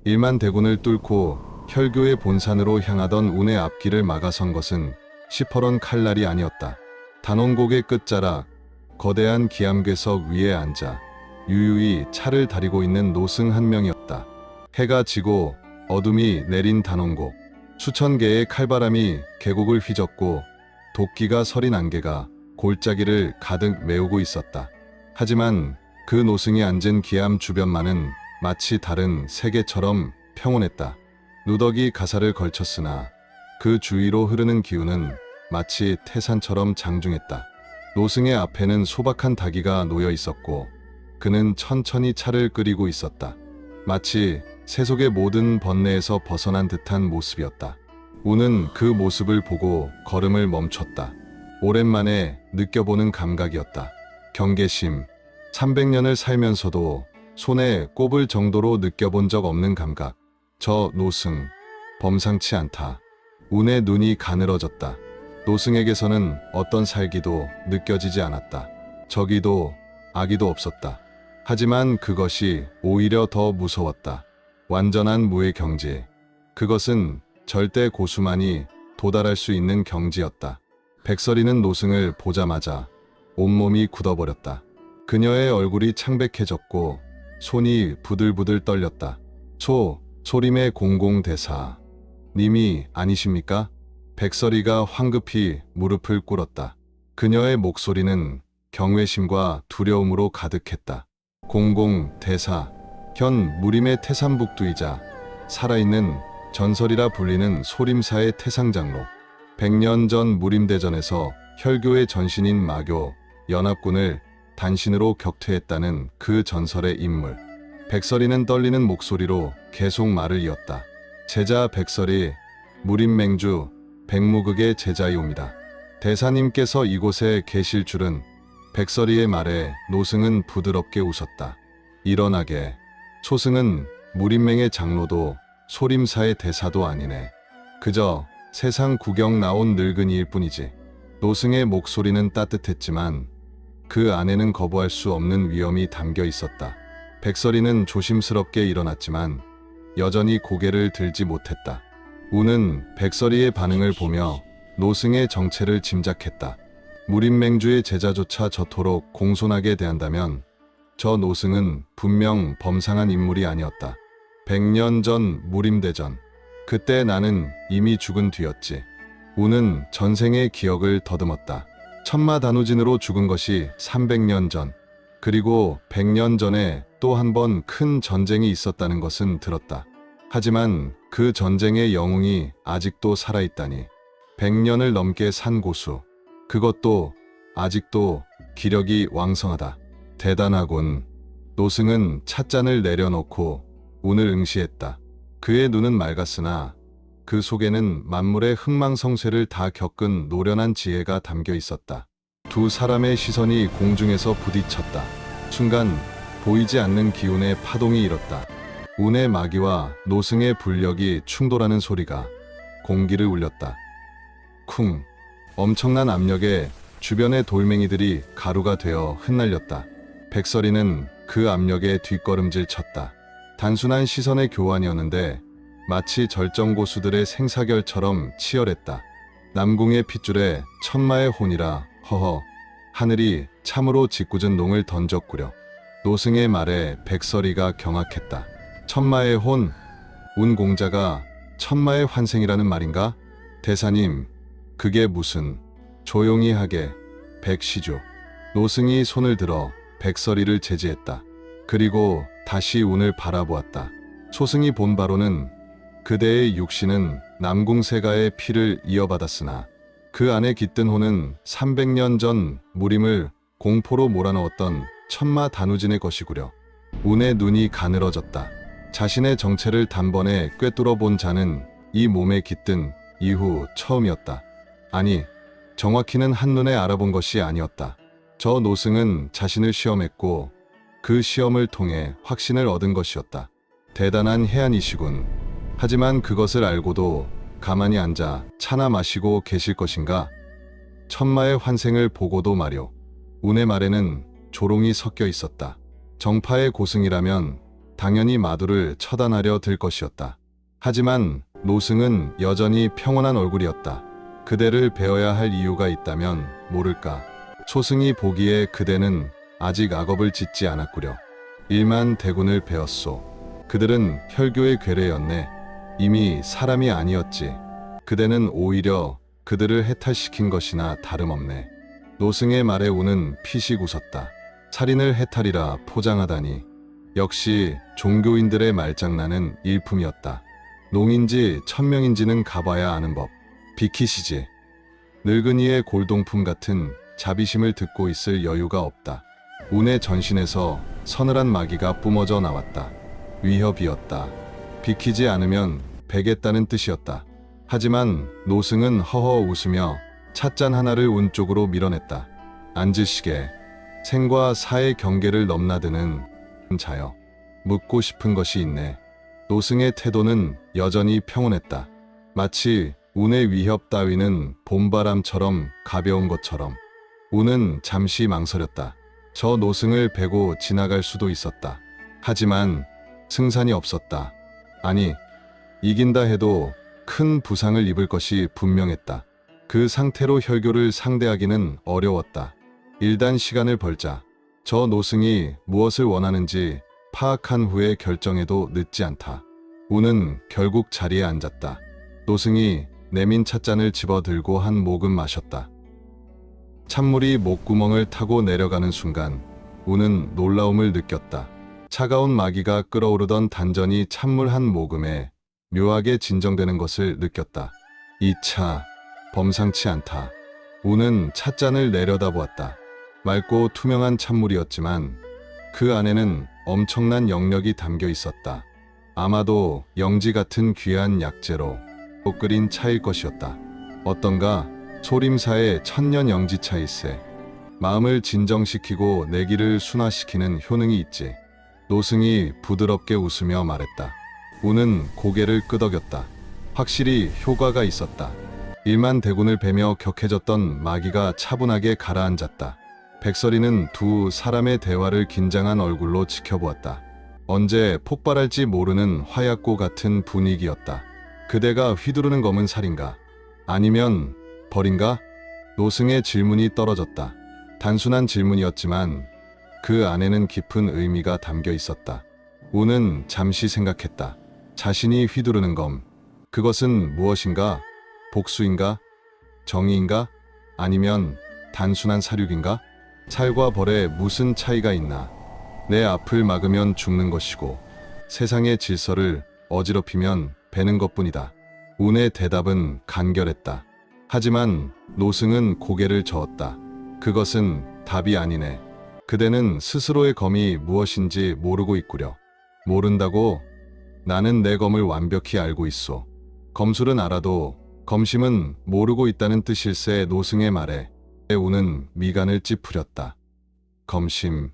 일만 대군을 뚫고 혈교의 본산으로 향하던 운의 앞길을 막아선 것은 시퍼런 칼날이 아니었다. 단원곡의 끝자락, 거대한 기암괴석 위에 앉아 유유히 차를 다리고 있는 노승 한 명이었다. 해가 지고 어둠이 내린 단원곡. 수천 개의 칼바람이 계곡을 휘젓고 도끼가 서린 안개가 골짜기를 가득 메우고 있었다. 하지만 그 노승이 앉은 기암 주변만은 마치 다른 세계처럼 평온했다. 누더기 가사를 걸쳤으나 그 주위로 흐르는 기운은 마치 태산처럼 장중했다. 노승의 앞에는 소박한 닭이가 놓여 있었고 그는 천천히 차를 끓이고 있었다. 마치 세속의 모든 번뇌에서 벗어난 듯한 모습이었다. 우는 그 모습을 보고 걸음을 멈췄다. 오랜만에 느껴보는 감각이었다. 경계심. 300년을 살면서도 손에 꼽을 정도로 느껴본 적 없는 감각. 저 노승, 범상치 않다. 운의 눈이 가늘어졌다. 노승에게서는 어떤 살기도 느껴지지 않았다. 적이도 악의도 없었다. 하지만 그것이 오히려 더 무서웠다. 완전한 무의 경지. 그것은 절대 고수만이 도달할 수 있는 경지였다. 백설이는 노승을 보자마자 온몸이 굳어버렸다. 그녀의 얼굴이 창백해졌고 손이 부들부들 떨렸다. 소림의 공공대사. 님이 아니십니까? 백설이가 황급히 무릎을 꿇었다. 그녀의 목소리는 경외심과 두려움으로 가득했다. 공공대사. 현 무림의 태산북두이자 살아있는 전설이라 불리는 소림사의 태상장로. 100년 전 무림대전에서 혈교의 전신인 마교, 연합군을 단신으로 격퇴했다는 그 전설의 인물. 백설이는 떨리는 목소리로 계속 말을 이었다. 제자 백설이, 무림맹주, 백무극의 제자이옵니다. 대사님께서 이곳에 계실 줄은. 백설이의 말에 노승은 부드럽게 웃었다. 일어나게. 소승은 무림맹의 장로도 소림사의 대사도 아니네. 그저 세상 구경 나온 늙은이일 뿐이지. 노승의 목소리는 따뜻했지만 그 안에는 거부할 수 없는 위험이 담겨 있었다. 백설이는 조심스럽게 일어났지만 여전히 고개를 들지 못했다. 우는 백설이의 반응을 보며 노승의 정체를 짐작했다. 무림맹주의 제자조차 저토록 공손하게 대한다면 저 노승은 분명 범상한 인물이 아니었다. 100년 전 무림대전. 그때 나는 이미 죽은 뒤였지. 우는 전생의 기억을 더듬었다. 천마단우진으로 죽은 것이 300년 전, 그리고 100년 전에 또 한 번 큰 전쟁이 있었다는 것은 들었다. 하지만 그 전쟁의 영웅이 아직도 살아있다니. 100년을 넘게 산 고수. 그것도 아직도 기력이 왕성하다. 대단하군. 노승은 찻잔을 내려놓고 운을 응시했다. 그의 눈은 맑았으나 그 속에는 만물의 흥망성쇠를 다 겪은 노련한 지혜가 담겨 있었다. 두 사람의 시선이 공중에서 부딪혔다. 순간 보이지 않는 기운의 파동이 일었다. 운의 마기와 노승의 불력이 충돌하는 소리가 공기를 울렸다. 쿵. 엄청난 압력에 주변의 돌멩이들이 가루가 되어 흩날렸다. 백설이는 그 압력에 뒷걸음질 쳤다. 단순한 시선의 교환이었는데 마치 절정고수들의 생사결처럼 치열했다. 남궁의 핏줄에 천마의 혼이라. 허허. 하늘이 참으로 짓궂은 농을 던졌구려. 노승의 말에 백설이가 경악했다. 천마의 혼? 운공자가 천마의 환생이라는 말인가? 대사님, 그게 무슨... 조용히 하게. 백시주. 노승이 손을 들어 백설이를 제지했다. 그리고 다시 운을 바라보았다. 소승이 본 바로는 그대의 육신은 남궁세가의 피를 이어받았으나 그 안에 깃든 혼은 300년 전 무림을 공포로 몰아넣었던 천마 단우진의 것이구려. 운의 눈이 가늘어졌다. 자신의 정체를 단번에 꿰뚫어 본 자는 이 몸에 깃든 이후 처음이었다. 아니, 정확히는 한눈에 알아본 것이 아니었다. 저 노승은 자신을 시험했고 그 시험을 통해 확신을 얻은 것이었다. 대단한 해안이시군. 하지만 그것을 알고도 가만히 앉아 차나 마시고 계실 것인가? 천마의 환생을 보고도 말요. 운의 말에는 조롱이 섞여 있었다. 정파의 고승이라면 당연히 마두를 처단하려 들 것이었다. 하지만 노승은 여전히 평온한 얼굴이었다. 그대를 베어야 할 이유가 있다면 모를까. 초승이 보기에 그대는 아직 악업을 짓지 않았구려. 일만 대군을 베었소. 그들은 혈교의 괴뢰였네. 이미 사람이 아니었지. 그대는 오히려 그들을 해탈시킨 것이나 다름없네. 노승의 말에 우는 피식 웃었다. 살인을 해탈이라 포장하다니. 역시 종교인들의 말장난은 일품이었다. 농인지 천명인지는 가봐야 아는 법. 비키시지. 늙은이의 골동품 같은 자비심을 듣고 있을 여유가 없다. 운의 전신에서 서늘한 마귀가 뿜어져 나왔다. 위협이었다. 비키지 않으면 베겠다는 뜻이었다. 하지만 노승은 허허 웃으며 찻잔 하나를 운 쪽으로 밀어냈다. 앉으시게. 생과 사의 경계를 넘나드는 자여. 묻고 싶은 것이 있네. 노승의 태도는 여전히 평온했다. 마치 운의 위협 따위는 봄바람처럼 가벼운 것처럼. 운은 잠시 망설였다. 저 노승을 베고 지나갈 수도 있었다. 하지만 승산이 없었다. 아니, 이긴다 해도 큰 부상을 입을 것이 분명했다. 그 상태로 혈교를 상대하기는 어려웠다. 일단 시간을 벌자. 저 노승이 무엇을 원하는지 파악한 후에 결정해도 늦지 않다. 우는 결국 자리에 앉았다. 노승이 내민 찻잔을 집어들고 한 모금 마셨다. 찬물이 목구멍을 타고 내려가는 순간 우는 놀라움을 느꼈다. 차가운 마귀가 끓어오르던 단전이 찬물 한 모금에 묘하게 진정되는 것을 느꼈다. 이 차, 범상치 않다. 우는 찻잔을 내려다보았다. 맑고 투명한 찬물이었지만 그 안에는 엄청난 영력이 담겨 있었다. 아마도 영지 같은 귀한 약재로 끓인 차일 것이었다. 어떤가 소림사의 천년 영지차일세. 마음을 진정시키고 내기를 순화시키는 효능이 있지. 노승이 부드럽게 웃으며 말했다. 우는 고개를 끄덕였다. 확실히 효과가 있었다. 일만 대군을 베며 격해졌던 마귀가 차분하게 가라앉았다. 백설이는 두 사람의 대화를 긴장한 얼굴로 지켜보았다. 언제 폭발할지 모르는 화약고 같은 분위기였다. 그대가 휘두르는 검은 살인가? 아니면 벌인가? 노승의 질문이 떨어졌다. 단순한 질문이었지만 그 안에는 깊은 의미가 담겨 있었다. 우는 잠시 생각했다. 자신이 휘두르는 검, 그것은 무엇인가? 복수인가? 정의인가? 아니면 단순한 사륙인가? 살과 벌에 무슨 차이가 있나? 내 앞을 막으면 죽는 것이고 세상의 질서를 어지럽히면 베는 것뿐이다. 운의 대답은 간결했다. 하지만 노승은 고개를 저었다. 그것은 답이 아니네. 그대는 스스로의 검이 무엇인지 모르고 있구려. 모른다고? 나는 내 검을 완벽히 알고 있소. 검술은 알아도 검심은 모르고 있다는 뜻일세. 노승의 말에 우는 미간을 찌푸렸다. 검심,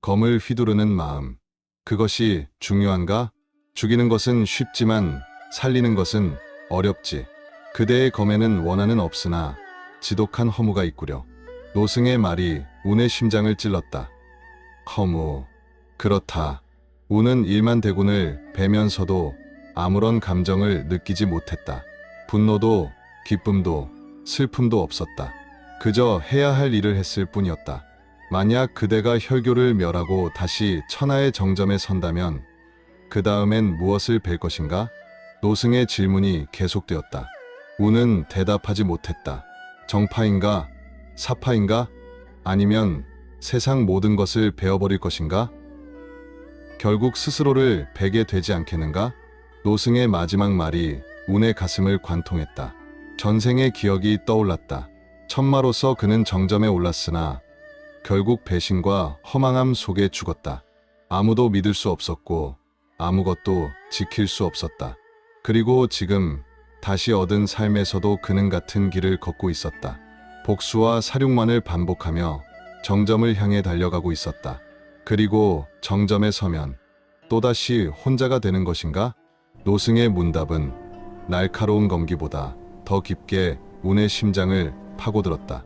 검을 휘두르는 마음. 그것이 중요한가? 죽이는 것은 쉽지만 살리는 것은 어렵지. 그대의 검에는 원한은 없으나 지독한 허무가 있구려. 노승의 말이 운의 심장을 찔렀다. 허무. 그렇다. 운은 일만 대군을 베면서도 아무런 감정을 느끼지 못했다. 분노도 기쁨도 슬픔도 없었다. 그저 해야 할 일을 했을 뿐이었다. 만약 그대가 혈교를 멸하고 다시 천하의 정점에 선다면 그 다음엔 무엇을 뵐 것인가? 노승의 질문이 계속되었다. 우는 대답하지 못했다. 정파인가? 사파인가? 아니면 세상 모든 것을 베어버릴 것인가? 결국 스스로를 베게 되지 않겠는가? 노승의 마지막 말이 운의 가슴을 관통했다. 전생의 기억이 떠올랐다. 천마로서 그는 정점에 올랐으나 결국 배신과 허망함 속에 죽었다. 아무도 믿을 수 없었고 아무것도 지킬 수 없었다. 그리고 지금 다시 얻은 삶에서도 그는 같은 길을 걷고 있었다. 복수와 사륙만을 반복하며 정점을 향해 달려가고 있었다. 그리고 정점에 서면 또다시 혼자가 되는 것인가? 노승의 문답은 날카로운 검기보다 더 깊게 운의 심장을 파고들었다.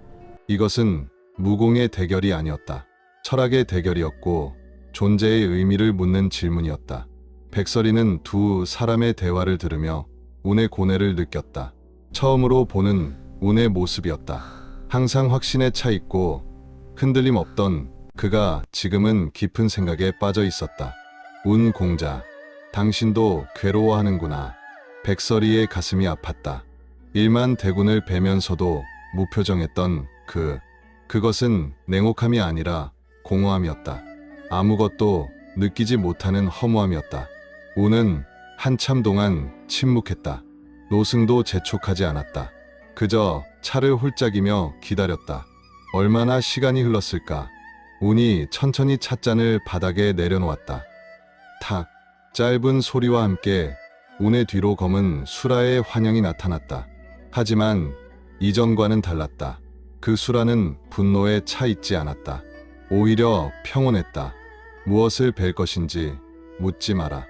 이것은 무공의 대결이 아니었다. 철학의 대결이었고 존재의 의미를 묻는 질문이었다. 백설이는 두 사람의 대화를 들으며 운의 고뇌를 느꼈다. 처음으로 보는 운의 모습이었다. 항상 확신에 차 있고 흔들림 없던 그가 지금은 깊은 생각에 빠져 있었다. 운 공자, 당신도 괴로워하는구나. 백설이의 가슴이 아팠다. 일만 대군을 베면서도 무표정했던 그것은 냉혹함이 아니라 공허함이었다. 아무것도 느끼지 못하는 허무함이었다. 운은 한참 동안 침묵했다. 노승도 재촉하지 않았다. 그저 차를 홀짝이며 기다렸다. 얼마나 시간이 흘렀을까? 운이 천천히 찻잔을 바닥에 내려놓았다. 탁! 짧은 소리와 함께 운의 뒤로 검은 수라의 환영이 나타났다. 하지만 이전과는 달랐다. 그 수라는 분노에 차 있지 않았다. 오히려 평온했다. 무엇을 뵐 것인지 묻지 마라.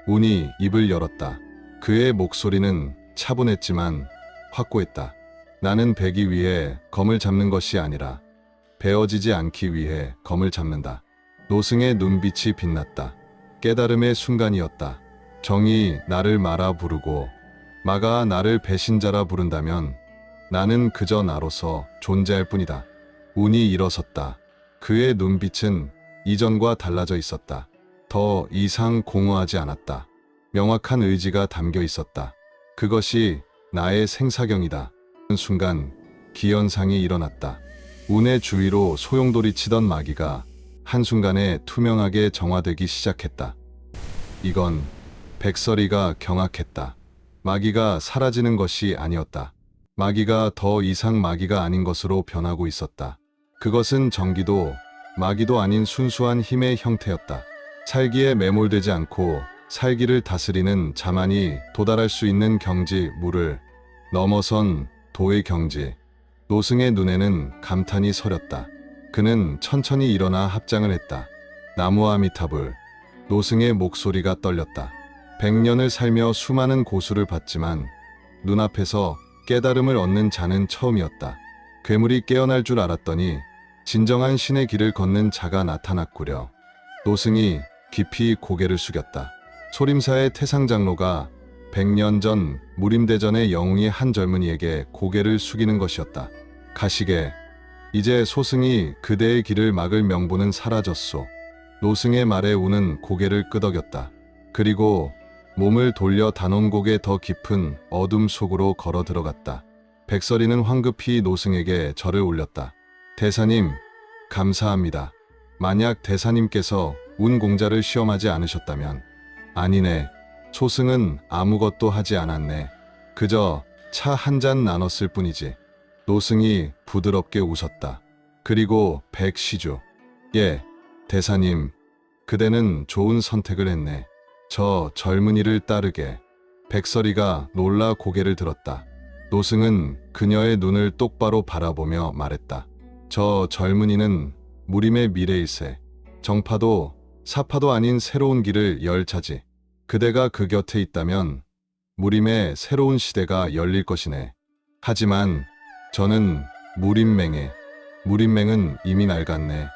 운이 입을 열었다. 그의 목소리는 차분했지만 확고했다. 나는 베기 위해 검을 잡는 것이 아니라 베어지지 않기 위해 검을 잡는다. 노승의 눈빛이 빛났다. 깨달음의 순간이었다. 정이 나를 마라 부르고 마가 나를 배신자라 부른다면 나는 그저 나로서 존재할 뿐이다. 운이 일어섰다. 그의 눈빛은 이전과 달라져 있었다. 더 이상 공허하지 않았다. 명확한 의지가 담겨 있었다. 그것이 나의 생사경이다. 그 순간 기현상이 일어났다. 운의 주위로 소용돌이 치던 마귀가 한순간에 투명하게 정화되기 시작했다. 이건 백설이가 경악했다. 마귀가 사라지는 것이 아니었다. 마귀가 더 이상 마귀가 아닌 것으로 변하고 있었다. 그것은 정기도 마귀도 아닌 순수한 힘의 형태였다. 살기에 매몰되지 않고 살기를 다스리는 자만이 도달할 수 있는 경지, 물을 넘어선 도의 경지. 노승의 눈에는 감탄이 서렸다. 그는 천천히 일어나 합장을 했다. 나무와 미타불. 노승의 목소리가 떨렸다. 100년을 살며 수많은 고수를 봤지만 눈앞에서 깨달음을 얻는 자는 처음이었다. 괴물이 깨어날 줄 알았더니 진정한 신의 길을 걷는 자가 나타났구려. 노승이 깊이 고개를 숙였다. 소림사의 태상장로가 100년 전 무림대전의 영웅이 한 젊은이에게 고개를 숙이는 것이었다. 가시게, 이제 소승이 그대의 길을 막을 명분은 사라졌소. 노승의 말에 우는 고개를 끄덕였다. 그리고 몸을 돌려 단원곡의 더 깊은 어둠 속으로 걸어 들어갔다. 백설이는 황급히 노승에게 절을 올렸다. 대사님, 감사합니다. 만약 대사님께서 운공자를 시험하지 않으셨다면. 아니네. 소승은 아무것도 하지 않았네. 그저 차 한 잔 나눴을 뿐이지. 노승이 부드럽게 웃었다. 그리고 백시주. 예, 대사님. 그대는 좋은 선택을 했네. 저 젊은이를 따르게. 백설이가 놀라 고개를 들었다. 노승은 그녀의 눈을 똑바로 바라보며 말했다. 저 젊은이는 무림의 미래일세. 정파도 사파도 아닌 새로운 길을 열 차지. 그대가 그 곁에 있다면 무림의 새로운 시대가 열릴 것이네. 하지만 저는 무림맹에. 무림맹은 이미 낡았네.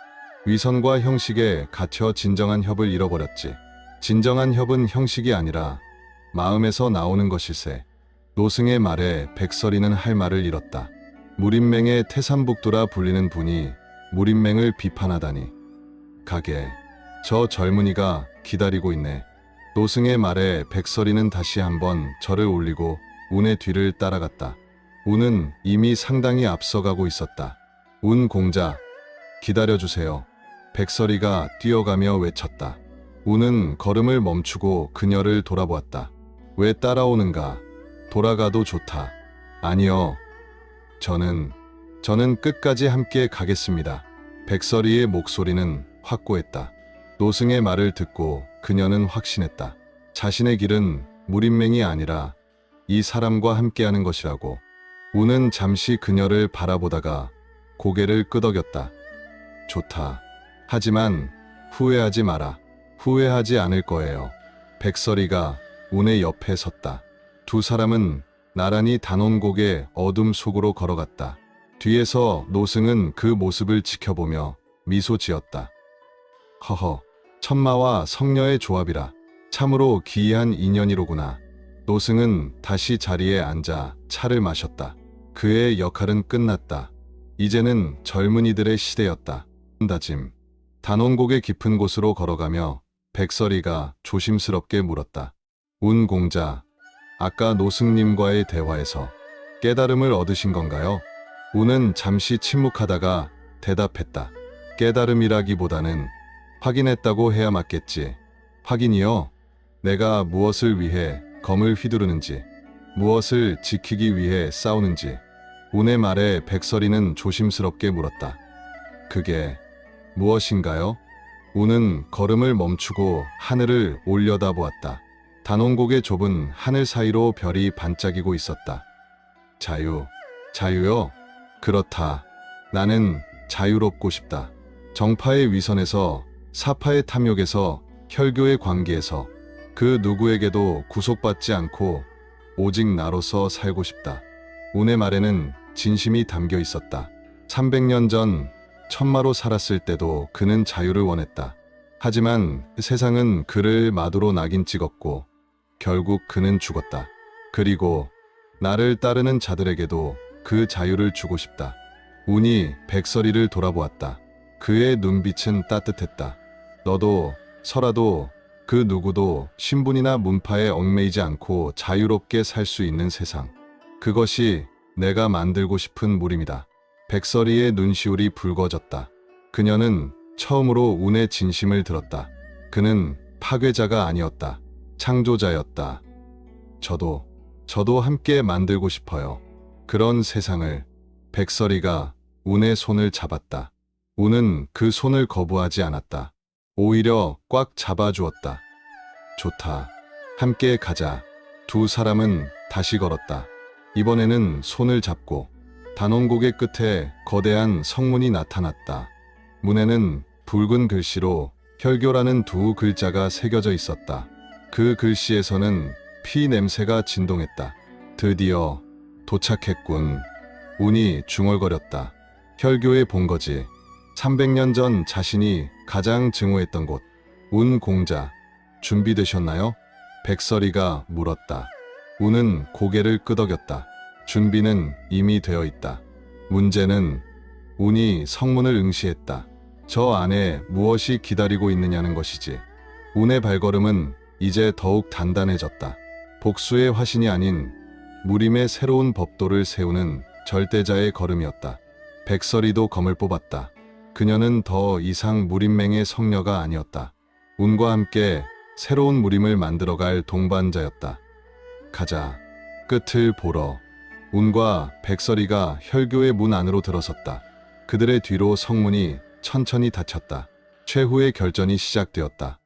위선과 형식에 갇혀 진정한 협을 잃어버렸지. 진정한 협은 형식이 아니라 마음에서 나오는 것일세. 노승의 말에 백설이는 할 말을 잃었다. 무림맹의 태산북두라 불리는 분이 무림맹을 비판하다니. 가게, 저 젊은이가 기다리고 있네. 노승의 말에 백설이는 다시 한번 절을 올리고 운의 뒤를 따라갔다. 운은 이미 상당히 앞서가고 있었다. 운 공자, 기다려주세요. 백설이가 뛰어가며 외쳤다. 운은 걸음을 멈추고 그녀를 돌아보았다. 왜 따라오는가? 돌아가도 좋다. 아니요. 저는 끝까지 함께 가겠습니다. 백설이의 목소리는 확고했다. 노승의 말을 듣고 그녀는 확신했다. 자신의 길은 무림맹이 아니라 이 사람과 함께하는 것이라고. 운은 잠시 그녀를 바라보다가 고개를 끄덕였다. 좋다. 하지만 후회하지 마라. 후회하지 않을 거예요. 백설이가 운의 옆에 섰다. 두 사람은 나란히 단원곡의 어둠 속으로 걸어갔다. 뒤에서 노승은 그 모습을 지켜보며 미소 지었다. 허허, 천마와 성녀의 조합이라. 참으로 기이한 인연이로구나. 노승은 다시 자리에 앉아 차를 마셨다. 그의 역할은 끝났다. 이제는 젊은이들의 시대였다. 다짐. 단원곡의 깊은 곳으로 걸어가며 백설이가 조심스럽게 물었다. 운공자, 아까 노승님과의 대화에서 깨달음을 얻으신 건가요? 운은 잠시 침묵하다가 대답했다. 깨달음이라기보다는 확인했다고 해야 맞겠지. 확인이요? 내가 무엇을 위해 검을 휘두르는지, 무엇을 지키기 위해 싸우는지. 운의 말에 백설이는 조심스럽게 물었다. 그게 무엇인가요? 운은 걸음을 멈추고 하늘을 올려다보았다. 단원곡의 좁은 하늘 사이로 별이 반짝이고 있었다. 자유, 자유요? 그렇다. 나는 자유롭고 싶다. 정파의 위선에서, 사파의 탐욕에서, 혈교의 관계에서 그 누구에게도 구속받지 않고 오직 나로서 살고 싶다. 운의 말에는 진심이 담겨 있었다. 300년 전 천마로 살았을 때도 그는 자유를 원했다. 하지만 세상은 그를 마도로 낙인 찍었고 결국 그는 죽었다. 그리고 나를 따르는 자들에게도 그 자유를 주고 싶다. 운이 백설이를 돌아보았다. 그의 눈빛은 따뜻했다. 너도 설아도 그 누구도 신분이나 문파에 얽매이지 않고 자유롭게 살 수 있는 세상. 그것이 내가 만들고 싶은 무림이다. 백설이의 눈시울이 붉어졌다. 그녀는 처음으로 운의 진심을 들었다. 그는 파괴자가 아니었다. 창조자였다. 저도 함께 만들고 싶어요. 그런 세상을. 백설이가 운의 손을 잡았다. 운은 그 손을 거부하지 않았다. 오히려 꽉 잡아주었다. 좋다. 함께 가자. 두 사람은 다시 걸었다. 이번에는 손을 잡고 단원곡의 끝에 거대한 성문이 나타났다. 문에는 붉은 글씨로 혈교라는 두 글자가 새겨져 있었다. 그 글씨에서는 피 냄새가 진동했다. 드디어 도착했군. 운이 중얼거렸다. 혈교의 본거지. 300년 전 자신이 가장 증오했던 곳. 운 공자, 준비되셨나요? 백설이가 물었다. 운은 고개를 끄덕였다. 준비는 이미 되어 있다. 문제는 운이 성문을 응시했다. 저 안에 무엇이 기다리고 있느냐는 것이지. 운의 발걸음은 이제 더욱 단단해졌다. 복수의 화신이 아닌 무림의 새로운 법도를 세우는 절대자의 걸음이었다. 백설이도 검을 뽑았다. 그녀는 더 이상 무림맹의 성녀가 아니었다. 운과 함께 새로운 무림을 만들어갈 동반자였다. 가자. 끝을 보러. 운과 백설이가 혈교의 문 안으로 들어섰다. 그들의 뒤로 성문이 천천히 닫혔다. 최후의 결전이 시작되었다.